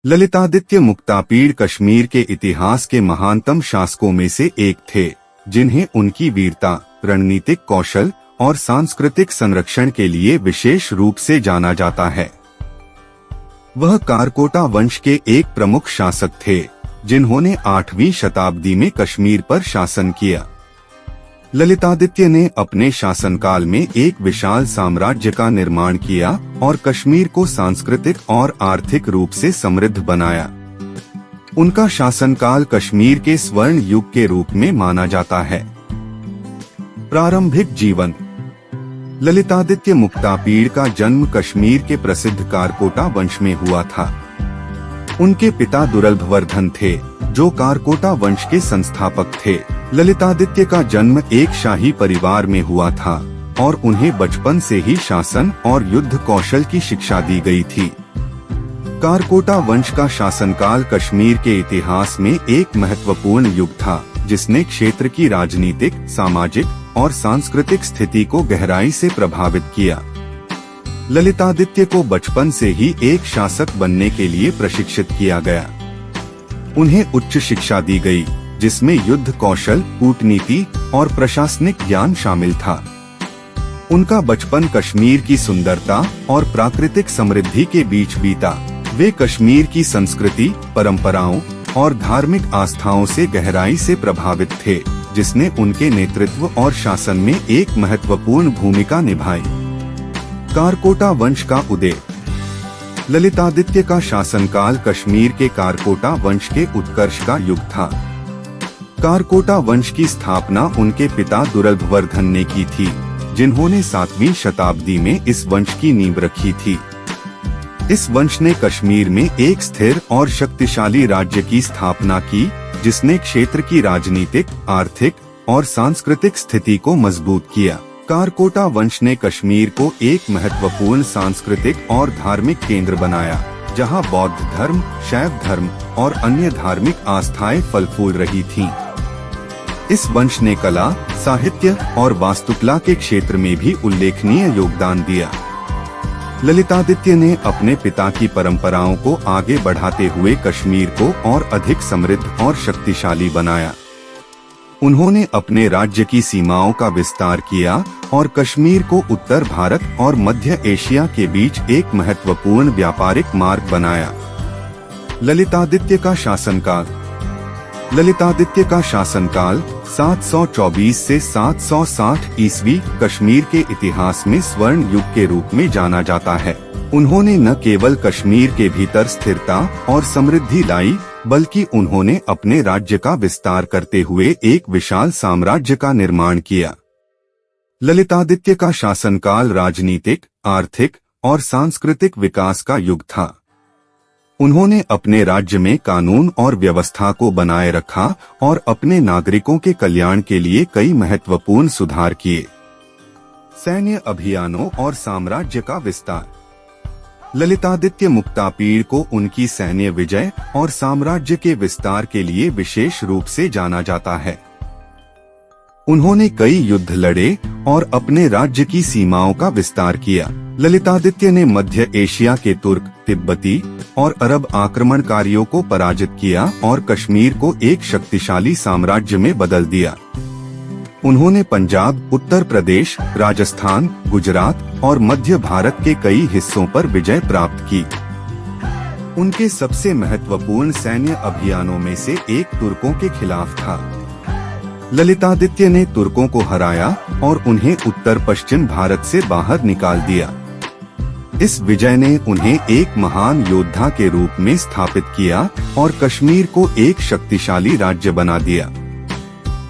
ललितादित्य मुक्तापीड़ कश्मीर के इतिहास के महानतम शासकों में से एक थे, जिन्हें उनकी वीरता, रणनीतिक कौशल और सांस्कृतिक संरक्षण के लिए विशेष रूप से जाना जाता है। वह कारकोटा वंश के एक प्रमुख शासक थे, जिन्होंने 8वीं शताब्दी में कश्मीर पर शासन किया। ललितादित्य ने अपने शासनकाल में एक विशाल साम्राज्य का निर्माण किया और कश्मीर को सांस्कृतिक और आर्थिक रूप से समृद्ध बनाया। उनका शासनकाल कश्मीर के स्वर्ण युग के रूप में माना जाता है। प्रारंभिक जीवन। ललितादित्य मुक्तापीड़ का जन्म कश्मीर के प्रसिद्ध कारकोटा वंश में हुआ था। उनके पिता दुर्लभवर्धन थे, जो कारकोटा वंश के संस्थापक थे। ललितादित्य का जन्म एक शाही परिवार में हुआ था और उन्हें बचपन से ही शासन और युद्ध कौशल की शिक्षा दी गई थी। कारकोटा वंश का शासनकाल कश्मीर के इतिहास में एक महत्वपूर्ण युग था, जिसने क्षेत्र की राजनीतिक, सामाजिक और सांस्कृतिक स्थिति को गहराई से प्रभावित किया। ललितादित्य को बचपन से ही एक शासक बनने के लिए प्रशिक्षित किया गया। उन्हें उच्च शिक्षा दी गई, जिसमें युद्ध कौशल, कूटनीति और प्रशासनिक ज्ञान शामिल था। उनका बचपन कश्मीर की सुंदरता और प्राकृतिक समृद्धि के बीच बीता। वे कश्मीर की संस्कृति, परंपराओं और धार्मिक आस्थाओं से गहराई से प्रभावित थे, जिसने उनके नेतृत्व और शासन में एक महत्वपूर्ण भूमिका निभाई। कारकोटा वंश का उदय। ललितादित्य का शासनकाल कश्मीर के कारकोटा वंश के उत्कर्ष का युग था। कारकोटा वंश की स्थापना उनके पिता दुर्लभवर्धन ने की थी, जिन्होंने 7वीं शताब्दी में इस वंश की नींव रखी थी। इस वंश ने कश्मीर में एक स्थिर और शक्तिशाली राज्य की स्थापना की, जिसने क्षेत्र की राजनीतिक, आर्थिक और सांस्कृतिक स्थिति को मजबूत किया। कारकोटा वंश ने कश्मीर को एक महत्वपूर्ण सांस्कृतिक और धार्मिक केंद्र बनाया, जहां बौद्ध धर्म, शैव धर्म और अन्य धार्मिक आस्थाएं फल फूल रही थीं। इस वंश ने कला, साहित्य और वास्तुकला के क्षेत्र में भी उल्लेखनीय योगदान दिया। ललितादित्य ने अपने पिता की परंपराओं को आगे बढ़ाते हुए कश्मीर को और अधिक समृद्ध और शक्तिशाली बनाया। उन्होंने अपने राज्य की सीमाओं का विस्तार किया और कश्मीर को उत्तर भारत और मध्य एशिया के बीच एक महत्वपूर्ण व्यापारिक मार्ग बनाया। ललितादित्य का शासनकाल। ललितादित्य का शासनकाल 724 से 760 ईस्वी कश्मीर के इतिहास में स्वर्ण युग के रूप में जाना जाता है। उन्होंने न केवल कश्मीर के भीतर स्थिरता और समृद्धि लाई, बल्कि उन्होंने अपने राज्य का विस्तार करते हुए एक विशाल साम्राज्य का निर्माण किया। ललितादित्य का शासनकाल राजनीतिक, आर्थिक और सांस्कृतिक विकास का युग था। उन्होंने अपने राज्य में कानून और व्यवस्था को बनाए रखा और अपने नागरिकों के कल्याण के लिए कई महत्वपूर्ण सुधार किए। सैन्य अभियानों और साम्राज्य का विस्तार। ललितादित्य मुक्तापीड़ को उनकी सैन्य विजय और साम्राज्य के विस्तार के लिए विशेष रूप से जाना जाता है। उन्होंने कई युद्ध लड़े और अपने राज्य की सीमाओं का विस्तार किया। ललितादित्य ने मध्य एशिया के तुर्क, तिब्बती और अरब आक्रमणकारियों को पराजित किया और कश्मीर को एक शक्तिशाली साम्राज्य में बदल दिया। उन्होंने पंजाब, उत्तर प्रदेश, राजस्थान, गुजरात और मध्य भारत के कई हिस्सों पर विजय प्राप्त की। उनके सबसे महत्वपूर्ण सैन्य अभियानों में से एक तुर्कों के खिलाफ था। ललितादित्य ने तुर्कों को हराया और उन्हें उत्तर पश्चिम भारत से बाहर निकाल दिया। इस विजय ने उन्हें एक महान योद्धा के रूप में स्थापित किया और कश्मीर को एक शक्तिशाली राज्य बना दिया।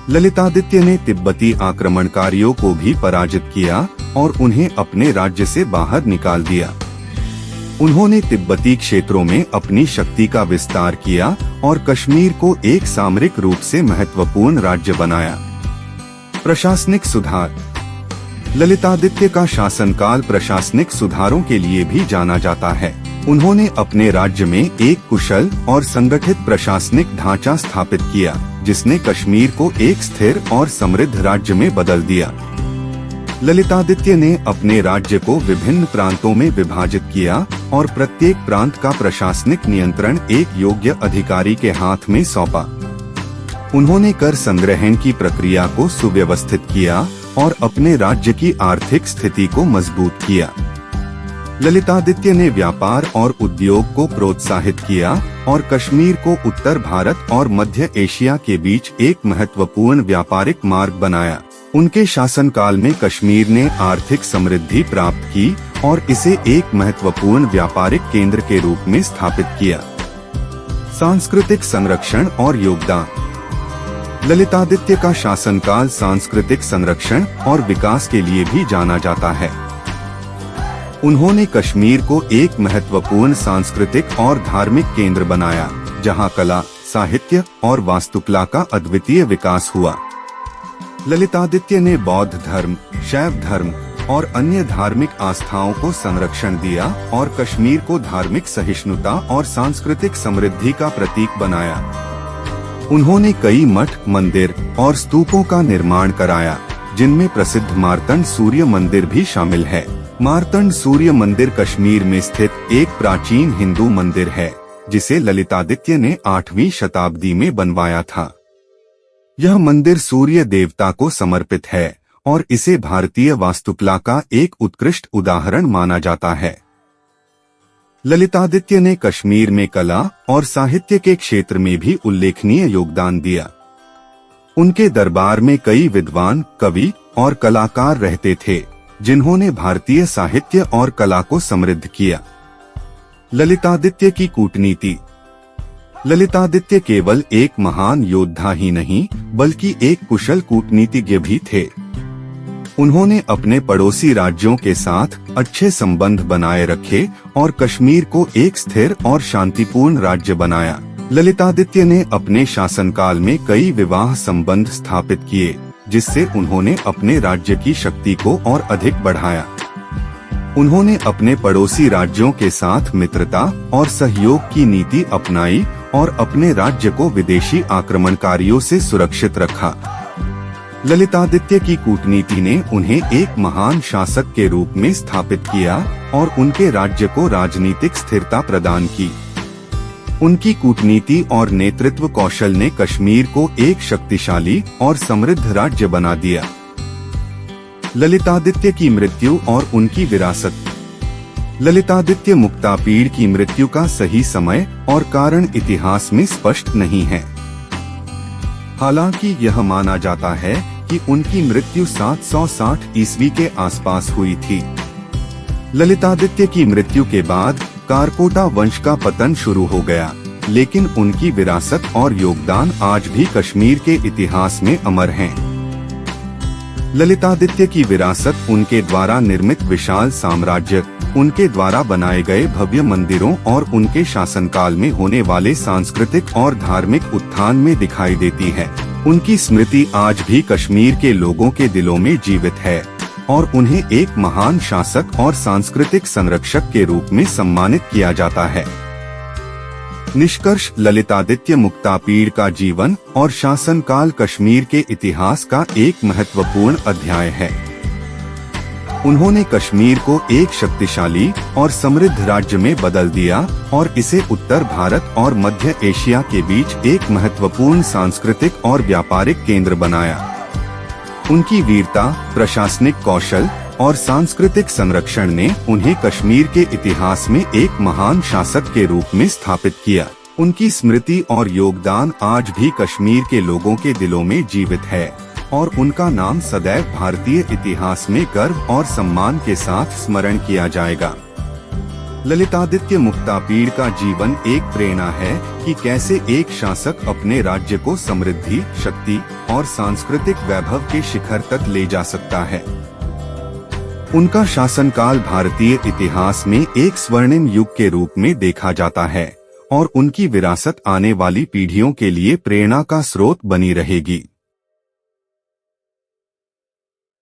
ललितादित्य ने तिब्बती आक्रमणकारियों को भी पराजित किया और उन्हें अपने राज्य से बाहर निकाल दिया। उन्होंने तिब्बती क्षेत्रों में अपनी शक्ति का विस्तार किया और कश्मीर को एक सामरिक रूप से महत्वपूर्ण राज्य बनाया। प्रशासनिक सुधार। ललितादित्य का शासनकाल प्रशासनिक सुधारों के लिए भी जाना जाता है। उन्होंने अपने राज्य में एक कुशल और संगठित प्रशासनिक ढांचा स्थापित किया, जिसने कश्मीर को एक स्थिर और समृद्ध राज्य में बदल दिया। ललितादित्य ने अपने राज्य को विभिन्न प्रांतों में विभाजित किया और प्रत्येक प्रांत का प्रशासनिक नियंत्रण एक योग्य अधिकारी के हाथ में सौंपा। उन्होंने कर संग्रहण की प्रक्रिया को सुव्यवस्थित किया और अपने राज्य की आर्थिक स्थिति को मजबूत किया। ललितादित्य ने व्यापार और उद्योग को प्रोत्साहित किया और कश्मीर को उत्तर भारत और मध्य एशिया के बीच एक महत्वपूर्ण व्यापारिक मार्ग बनाया। उनके शासनकाल में कश्मीर ने आर्थिक समृद्धि प्राप्त की और इसे एक महत्वपूर्ण व्यापारिक केंद्र के रूप में स्थापित किया। सांस्कृतिक संरक्षण और योगदान। ललितादित्य का शासनकाल सांस्कृतिक संरक्षण और विकास के लिए भी जाना जाता है। उन्होंने कश्मीर को एक महत्वपूर्ण सांस्कृतिक और धार्मिक केंद्र बनाया, जहां कला, साहित्य और वास्तुकला का अद्वितीय विकास हुआ। ललितादित्य ने बौद्ध धर्म, शैव धर्म और अन्य धार्मिक आस्थाओं को संरक्षण दिया और कश्मीर को धार्मिक सहिष्णुता और सांस्कृतिक समृद्धि का प्रतीक बनाया। उन्होंने कई मठ, मंदिर और स्तूपों का निर्माण कराया, जिनमें प्रसिद्ध मार्तंड सूर्य मंदिर भी शामिल है। मार्तंड सूर्य मंदिर कश्मीर में स्थित एक प्राचीन हिंदू मंदिर है, जिसे ललितादित्य ने 8वीं शताब्दी में बनवाया था। यह मंदिर सूर्य देवता को समर्पित है और इसे भारतीय वास्तुकला का एक उत्कृष्ट उदाहरण माना जाता है। ललितादित्य ने कश्मीर में कला और साहित्य के क्षेत्र में भी उल्लेखनीय योगदान दिया। उनके दरबार में कई विद्वान, कवि और कलाकार रहते थे, जिन्होंने भारतीय साहित्य और कला को समृद्ध किया। ललितादित्य की कूटनीति। ललितादित्य केवल एक महान योद्धा ही नहीं, बल्कि एक कुशल कूटनीतिज्ञ भी थे। उन्होंने अपने पड़ोसी राज्यों के साथ अच्छे संबंध बनाए रखे और कश्मीर को एक स्थिर और शांतिपूर्ण राज्य बनाया। ललितादित्य ने अपने शासनकाल में कई विवाह संबंध स्थापित किए, जिससे उन्होंने अपने राज्य की शक्ति को और अधिक बढ़ाया। उन्होंने अपने पड़ोसी राज्यों के साथ मित्रता और सहयोग की नीति अपनाई और अपने राज्य को विदेशी आक्रमणकारियों से सुरक्षित रखा। ललितादित्य की कूटनीति ने उन्हें एक महान शासक के रूप में स्थापित किया और उनके राज्य को राजनीतिक स्थिरता प्रदान की। उनकी कूटनीति और नेतृत्व कौशल ने कश्मीर को एक शक्तिशाली और समृद्ध राज्य बना दिया। ललितादित्य की मृत्यु और उनकी विरासत। ललितादित्य मुक्तापीड़ की मृत्यु का सही समय और कारण इतिहास में स्पष्ट नहीं है। हालांकि यह माना जाता है कि उनकी मृत्यु 760 ईस्वी के आसपास हुई थी। ललितादित्य की मृत्यु के बाद कारकोटा वंश का पतन शुरू हो गया, लेकिन उनकी विरासत और योगदान आज भी कश्मीर के इतिहास में अमर हैं। ललितादित्य की विरासत उनके द्वारा निर्मित विशाल साम्राज्य, उनके द्वारा बनाए गए भव्य मंदिरों और उनके शासनकाल में होने वाले सांस्कृतिक और धार्मिक उत्थान में दिखाई देती है। उनकी स्मृति आज भी कश्मीर के लोगों के दिलों में जीवित है और उन्हें एक महान शासक और सांस्कृतिक संरक्षक के रूप में सम्मानित किया जाता है। निष्कर्ष: ललितादित्य मुक्तापीड़ का जीवन और शासनकाल कश्मीर के इतिहास का एक महत्वपूर्ण अध्याय है। उन्होंने कश्मीर को एक शक्तिशाली और समृद्ध राज्य में बदल दिया और इसे उत्तर भारत और मध्य एशिया के बीच एक महत्वपूर्ण सांस्कृतिक और व्यापारिक केंद्र बनाया। उनकी वीरता, प्रशासनिक कौशल और सांस्कृतिक संरक्षण ने उन्हें कश्मीर के इतिहास में एक महान शासक के रूप में स्थापित किया। उनकी स्मृति और योगदान आज भी कश्मीर के लोगों के दिलों में जीवित है और उनका नाम सदैव भारतीय इतिहास में गर्व और सम्मान के साथ स्मरण किया जाएगा। ललितादित्य मुक्तापीड़ का जीवन एक प्रेरणा है कि कैसे एक शासक अपने राज्य को समृद्धि, शक्ति और सांस्कृतिक वैभव के शिखर तक ले जा सकता है। उनका शासनकाल भारतीय इतिहास में एक स्वर्णिम युग के रूप में देखा जाता है और उनकी विरासत आने वाली पीढ़ियों के लिए प्रेरणा का स्रोत बनी रहेगी।